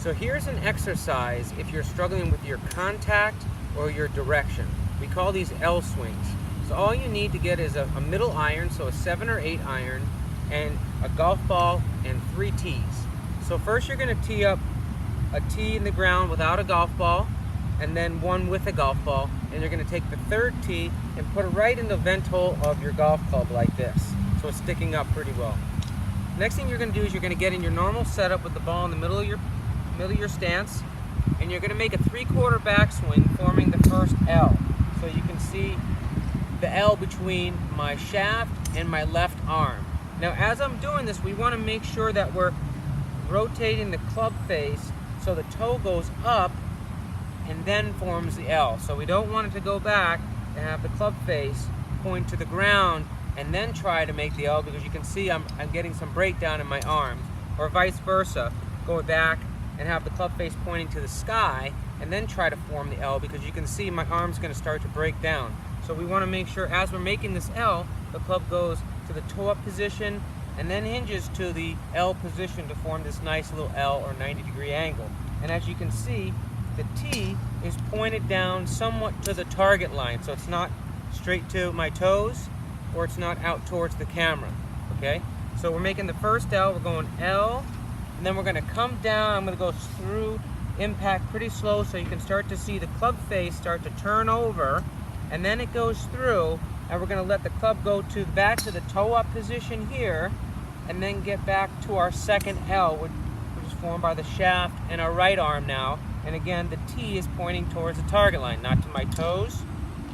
So here's an exercise if you're struggling with your contact or your direction. We call these L swings. So all you need to get is a middle iron, so a 7 or 8 iron, and a golf ball and 3 tees. So first you're going to tee up a tee in the ground without a golf ball, and then one with a golf ball, and you're going to take the third tee and put it right in the vent hole of your golf club like this, so it's sticking up pretty well. Next thing you're going to do is you're going to get in your normal setup with the ball in the middle of your stance, and you're going to make a 3/4 backswing, forming the first L. So you can see the L between my shaft and my left arm. Now as I'm doing this, we want to make sure that we're rotating the club face so the toe goes up and then forms the L. So we don't want it to go back and have the club face point to the ground and then try to make the L, because you can see I'm getting some breakdown in my arms, or vice versa, go back and have the club face pointing to the sky and then try to form the L, because you can see my arm's going to start to break down. So we want to make sure as we're making this L, the club goes to the toe up position and then hinges to the L position to form this nice little L or 90-degree angle. And as you can see, the T is pointed down somewhat to the target line, so it's not straight to my toes or it's not out towards the camera. Okay, so we're making the first L, we're going L, and then we're going to come down. I'm going to go through impact pretty slow so you can start to see the club face start to turn over, and then it goes through, and we're going to let the club go back to the toe up position here, and then get back to our second L, which is formed by the shaft and our right arm now. And again, the T is pointing towards the target line, not to my toes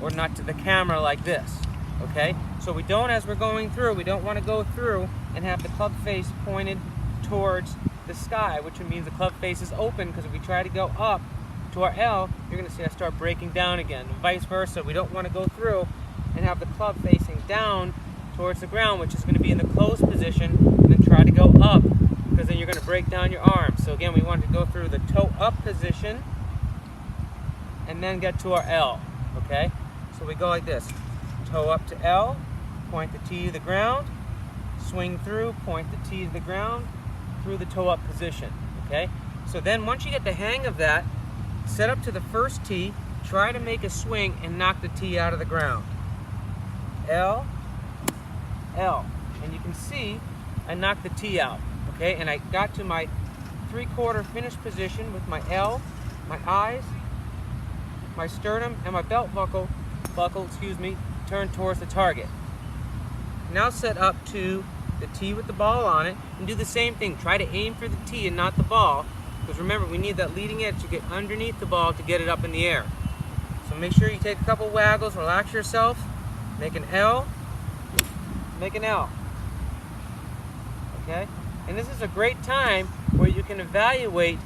or not to the camera like this. Okay, so we don't, as we're going through, we don't want to go through and have the club face pointed towards the sky, which means the club face is open, because if we try to go up to our L, you're going to see us start breaking down again, and vice versa. We don't want to go through and have the club facing down towards the ground, which is going to be in the closed position, and then try to go up, because then you're going to break down your arm. So again, we want to go through the toe up position and then get to our L. Okay, so we go like this: toe up to L, point the T to the ground, swing through, point the T to the ground, through the toe up position. Okay, so then once you get the hang of that, set up to the first tee, try to make a swing and knock the tee out of the ground. L, L, and you can see I knocked the tee out. Okay, and I got to my 3/4 finish position with my L, my eyes, my sternum, and my belt buckle, turned towards the target. Now set up to the tee with the ball on it, and do the same thing. Try to aim for the tee and not the ball, because remember, we need that leading edge to get underneath the ball to get it up in the air. So make sure you take a couple waggles, relax yourself, make an L, make an L. Okay? And this is a great time where you can evaluate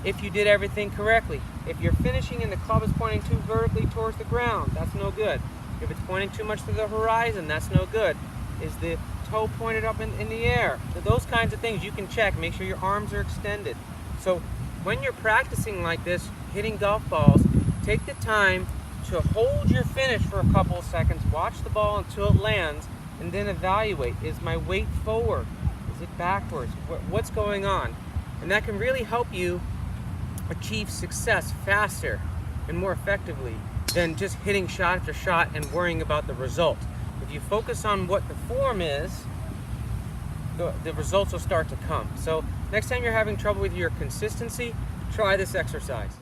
if you did everything correctly. If you're finishing and the club is pointing too vertically towards the ground, that's no good. If it's pointing too much to the horizon, that's no good. Is the toe pointed up in the air? So those kinds of things you can check. Make sure your arms are extended. So when you're practicing like this, hitting golf balls, take the time to hold your finish for a couple of seconds, watch the ball until it lands, and then evaluate. Is my weight forward? Is it backwards? What's going on? And that can really help you achieve success faster and more effectively than just hitting shot after shot and worrying about the result. If you focus on what the form is, the results will start to come. So next time you're having trouble with your consistency, try this exercise.